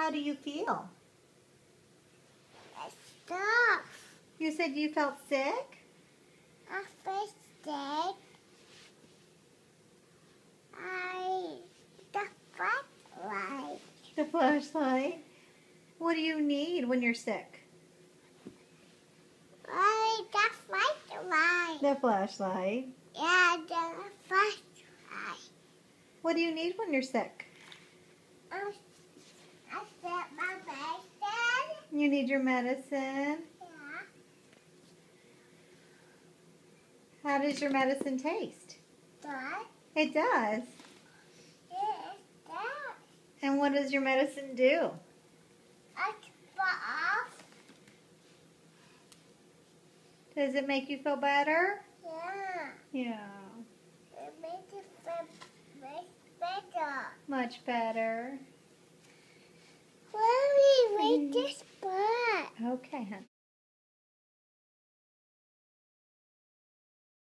How do you feel? Stop. You said you felt sick? I feel sick. The flashlight. The flashlight? What do you need when you're sick? The flashlight. The flashlight. Yeah, the flashlight. What do you need when you're sick? I said my medicine. You need your medicine. Yeah. How does your medicine taste? That It does. is that. And what does your medicine do? Off. Does it make you feel better? Yeah. Yeah. It makes it feel better. Much better. Mommy, wait this spot. Okay, hon.